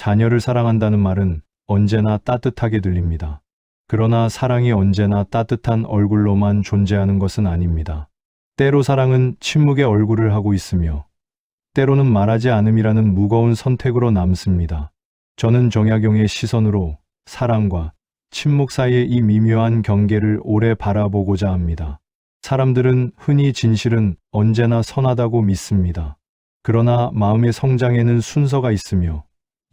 자녀를 사랑한다는 말은 언제나 따뜻하게 들립니다. 그러나 사랑이 언제나 따뜻한 얼굴로만 존재하는 것은 아닙니다. 때로 사랑은 침묵의 얼굴을 하고 있으며 때로는 말하지 않음이라는 무거운 선택으로 남습니다. 저는 정약용의 시선으로 사랑과 침묵 사이의 이 미묘한 경계를 오래 바라보고자 합니다. 사람들은 흔히 진실은 언제나 선하다고 믿습니다. 그러나 마음의 성장에는 순서가 있으며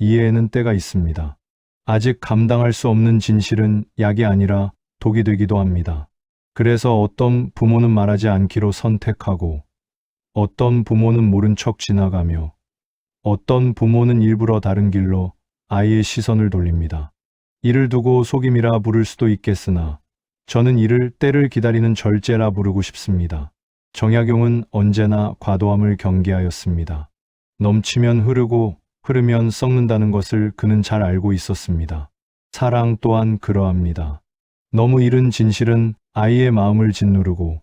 이해에는 때가 있습니다. 아직 감당할 수 없는 진실은 약이 아니라 독이 되기도 합니다. 그래서 어떤 부모는 말하지 않기로 선택하고 어떤 부모는 모른 척 지나가며 어떤 부모는 일부러 다른 길로 아이의 시선을 돌립니다. 이를 두고 속임이라 부를 수도 있겠으나 저는 이를 때를 기다리는 절제라 부르고 싶습니다. 정약용은 언제나 과도함을 경계하였습니다. 넘치면 흐르고 흐르면 썩는다는 것을 그는 잘 알고 있었습니다. 사랑 또한 그러합니다. 너무 이른 진실은 아이의 마음을 짓누르고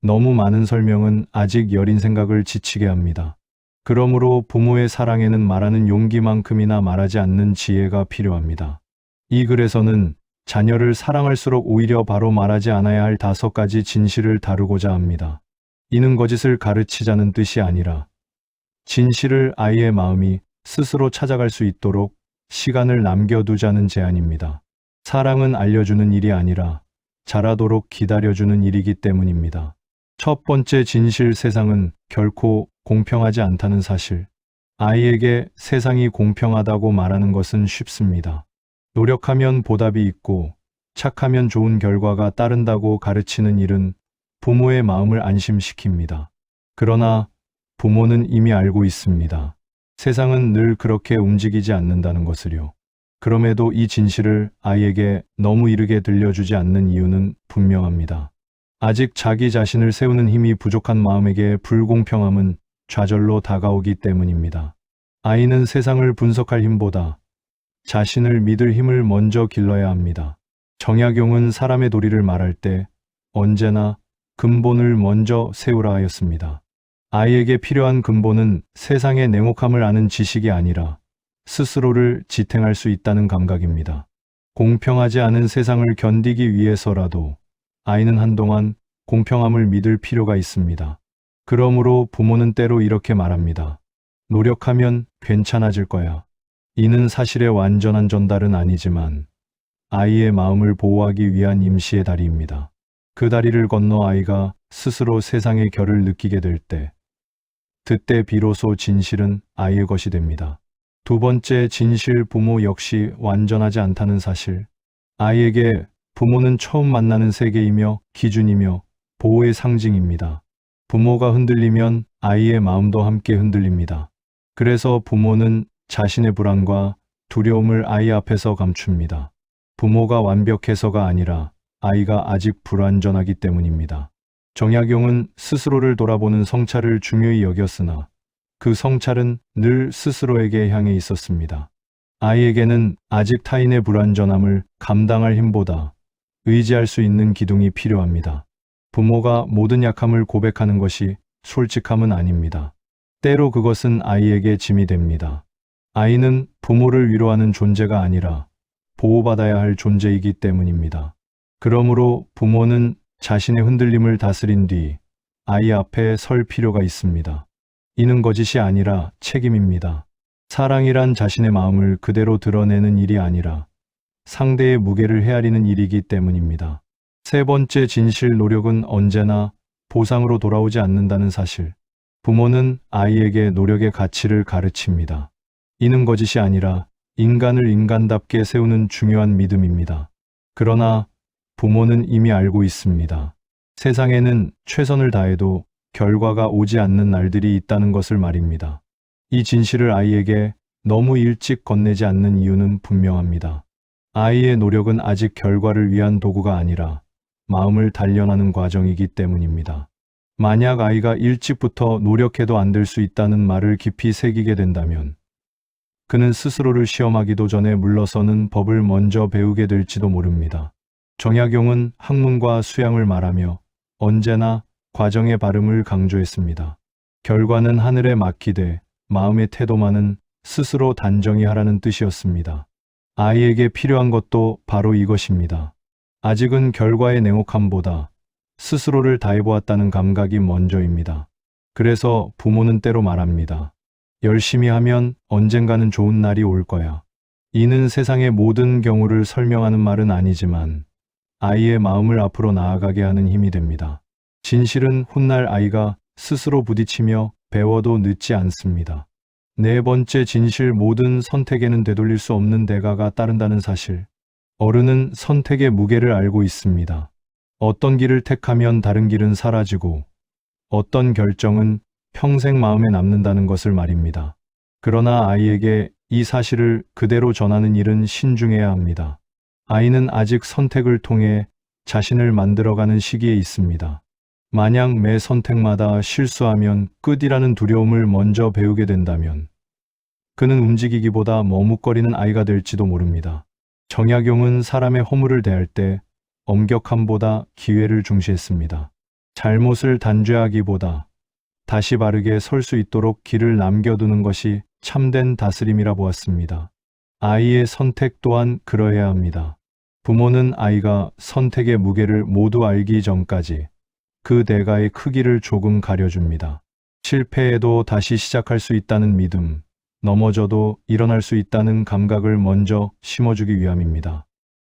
너무 많은 설명은 아직 여린 생각을 지치게 합니다. 그러므로 부모의 사랑에는 말하는 용기만큼이나 말하지 않는 지혜가 필요합니다. 이 글에서는 자녀를 사랑할수록 오히려 바로 말하지 않아야 할 5가지 진실을 다루고자 합니다. 이는 거짓을 가르치자는 뜻이 아니라 진실을 아이의 마음이 스스로 찾아갈 수 있도록 시간을 남겨두자는 제안입니다. 사랑은 알려주는 일이 아니라 자라도록 기다려주는 일이기 때문입니다. 첫 번째 진실, 세상은 결코 공평하지 않다는 사실. 아이에게 세상이 공평하다고 말하는 것은 쉽습니다. 노력하면 보답이 있고 착하면 좋은 결과가 따른다고 가르치는 일은 부모의 마음을 안심시킵니다. 그러나 부모는 이미 알고 있습니다. 세상은 늘 그렇게 움직이지 않는다는 것을요. 그럼에도 이 진실을 아이에게 너무 이르게 들려주지 않는 이유는 분명합니다. 아직 자기 자신을 세우는 힘이 부족한 마음에게 불공평함은 좌절로 다가오기 때문입니다. 아이는 세상을 분석할 힘보다 자신을 믿을 힘을 먼저 길러야 합니다. 정약용은 사람의 도리를 말할 때 언제나 근본을 먼저 세우라 하였습니다. 아이에게 필요한 근본은 세상의 냉혹함을 아는 지식이 아니라 스스로를 지탱할 수 있다는 감각입니다. 공평하지 않은 세상을 견디기 위해서라도 아이는 한동안 공평함을 믿을 필요가 있습니다. 그러므로 부모는 때로 이렇게 말합니다. 노력하면 괜찮아질 거야. 이는 사실의 완전한 전달은 아니지만 아이의 마음을 보호하기 위한 임시의 다리입니다. 그 다리를 건너 아이가 스스로 세상의 결을 느끼게 될 때, 그때 비로소 진실은 아이의 것이 됩니다. 두 번째 진실, 부모 역시 완전하지 않다는 사실. 아이에게 부모는 처음 만나는 세계이며 기준이며 보호의 상징입니다. 부모가 흔들리면 아이의 마음도 함께 흔들립니다. 그래서 부모는 자신의 불안과 두려움을 아이 앞에서 감춥니다. 부모가 완벽해서가 아니라 아이가 아직 불완전하기 때문입니다. 정약용은 스스로를 돌아보는 성찰을 중요히 여겼으나 그 성찰은 늘 스스로에게 향해 있었습니다. 아이에게는 아직 타인의 불완전함을 감당할 힘보다 의지할 수 있는 기둥이 필요합니다. 부모가 모든 약함을 고백하는 것이 솔직함은 아닙니다. 때로 그것은 아이에게 짐이 됩니다. 아이는 부모를 위로하는 존재가 아니라 보호받아야 할 존재이기 때문입니다. 그러므로 부모는 자신의 흔들림을 다스린 뒤 아이 앞에 설 필요가 있습니다. 이는 거짓이 아니라 책임입니다. 사랑이란 자신의 마음을 그대로 드러내는 일이 아니라 상대의 무게를 헤아리는 일이기 때문입니다. 세 번째 진실, 노력은 언제나 보상으로 돌아오지 않는다는 사실. 부모는 아이에게 노력의 가치를 가르칩니다. 이는 거짓이 아니라 인간을 인간답게 세우는 중요한 믿음입니다. 그러나 부모는 이미 알고 있습니다. 세상에는 최선을 다해도 결과가 오지 않는 날들이 있다는 것을 말입니다. 이 진실을 아이에게 너무 일찍 건네지 않는 이유는 분명합니다. 아이의 노력은 아직 결과를 위한 도구가 아니라 마음을 단련하는 과정이기 때문입니다. 만약 아이가 일찍부터 노력해도 안 될 수 있다는 말을 깊이 새기게 된다면 그는 스스로를 시험하기도 전에 물러서는 법을 먼저 배우게 될지도 모릅니다. 정약용은 학문과 수양을 말하며 언제나 과정의 발음을 강조했습니다. 결과는 하늘에 맡기되 마음의 태도만은 스스로 단정히 하라는 뜻이었습니다. 아이에게 필요한 것도 바로 이것입니다. 아직은 결과의 냉혹함보다 스스로를 다해보았다는 감각이 먼저입니다. 그래서 부모는 때로 말합니다. 열심히 하면 언젠가는 좋은 날이 올 거야. 이는 세상의 모든 경우를 설명하는 말은 아니지만 아이의 마음을 앞으로 나아가게 하는 힘이 됩니다. 진실은 훗날 아이가 스스로 부딪히며 배워도 늦지 않습니다. 네 번째 진실, 모든 선택에는 되돌릴 수 없는 대가가 따른다는 사실. 어른은 선택의 무게를 알고 있습니다. 어떤 길을 택하면 다른 길은 사라지고 어떤 결정은 평생 마음에 남는다는 것을 말입니다. 그러나 아이에게 이 사실을 그대로 전하는 일은 신중해야 합니다. 아이는 아직 선택을 통해 자신을 만들어가는 시기에 있습니다. 만약 매 선택마다 실수하면 끝이라는 두려움을 먼저 배우게 된다면 그는 움직이기보다 머뭇거리는 아이가 될지도 모릅니다. 정약용은 사람의 허물을 대할 때 엄격함보다 기회를 중시했습니다. 잘못을 단죄하기보다 다시 바르게 설 수 있도록 길을 남겨두는 것이 참된 다스림이라 보았습니다. 아이의 선택 또한 그러해야 합니다. 부모는 아이가 선택의 무게를 모두 알기 전까지 그 대가의 크기를 조금 가려줍니다. 실패해도 다시 시작할 수 있다는 믿음, 넘어져도 일어날 수 있다는 감각을 먼저 심어주기 위함입니다.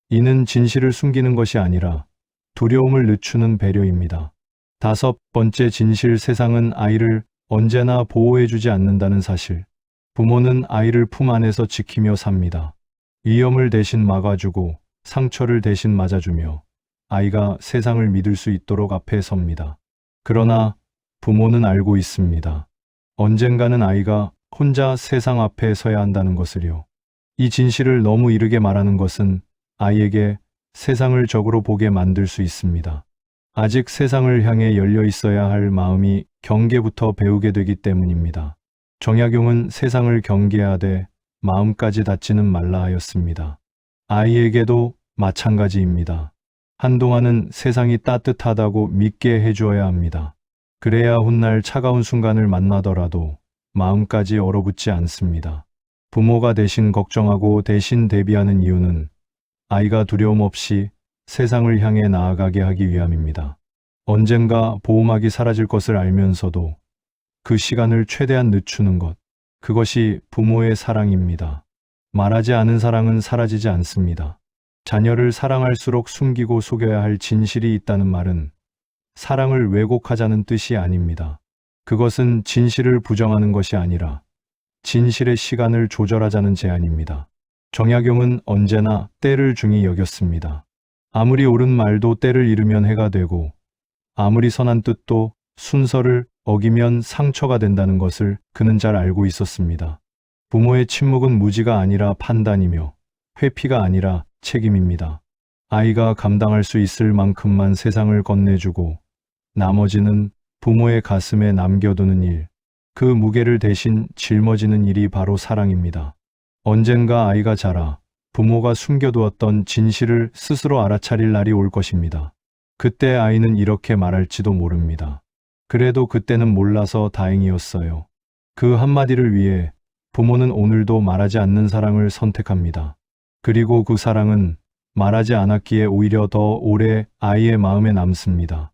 이는 진실을 숨기는 것이 아니라 두려움을 늦추는 배려입니다. 다섯 번째 진실, 세상은 아이를 언제나 보호해주지 않는다는 사실. 부모는 아이를 품 안에서 지키며 삽니다. 위험을 대신 막아주고 상처를 대신 맞아주며 아이가 세상을 믿을 수 있도록 앞에 섭니다. 그러나 부모는 알고 있습니다. 언젠가는 아이가 혼자 세상 앞에 서야 한다는 것을요. 이 진실을 너무 이르게 말하는 것은 아이에게 세상을 적으로 보게 만들 수 있습니다. 아직 세상을 향해 열려 있어야 할 마음이 경계부터 배우게 되기 때문입니다. 정약용은 세상을 경계하되 마음까지 닫지는 말라 하였습니다. 아이에게도 마찬가지입니다. 한동안은 세상이 따뜻하다고 믿게 해주어야 합니다. 그래야 훗날 차가운 순간을 만나더라도 마음까지 얼어붙지 않습니다. 부모가 대신 걱정하고 대신 대비하는 이유는 아이가 두려움 없이 세상을 향해 나아가게 하기 위함입니다. 언젠가 보호막이 사라질 것을 알면서도 그 시간을 최대한 늦추는 것, 그것이 부모의 사랑입니다. 말하지 않은 사랑은 사라지지 않습니다. 자녀를 사랑할수록 숨기고 속여야 할 진실이 있다는 말은 사랑을 왜곡하자는 뜻이 아닙니다. 그것은 진실을 부정하는 것이 아니라 진실의 시간을 조절하자는 제안입니다. 정약용은 언제나 때를 중히 여겼습니다. 아무리 옳은 말도 때를 잃으면 해가 되고 아무리 선한 뜻도 순서를 어기면 상처가 된다는 것을 그는 잘 알고 있었습니다. 부모의 침묵은 무지가 아니라 판단이며 회피가 아니라 책임입니다. 아이가 감당할 수 있을 만큼만 세상을 건네주고 나머지는 부모의 가슴에 남겨두는 일, 그 무게를 대신 짊어지는 일이 바로 사랑입니다. 언젠가 아이가 자라 부모가 숨겨두었던 진실을 스스로 알아차릴 날이 올 것입니다. 그때 아이는 이렇게 말할지도 모릅니다. 그래도 그때는 몰라서 다행이었어요. 그 한마디를 위해 부모는 오늘도 말하지 않는 사랑을 선택합니다. 그리고 그 사랑은 말하지 않았기에 오히려 더 오래 아이의 마음에 남습니다.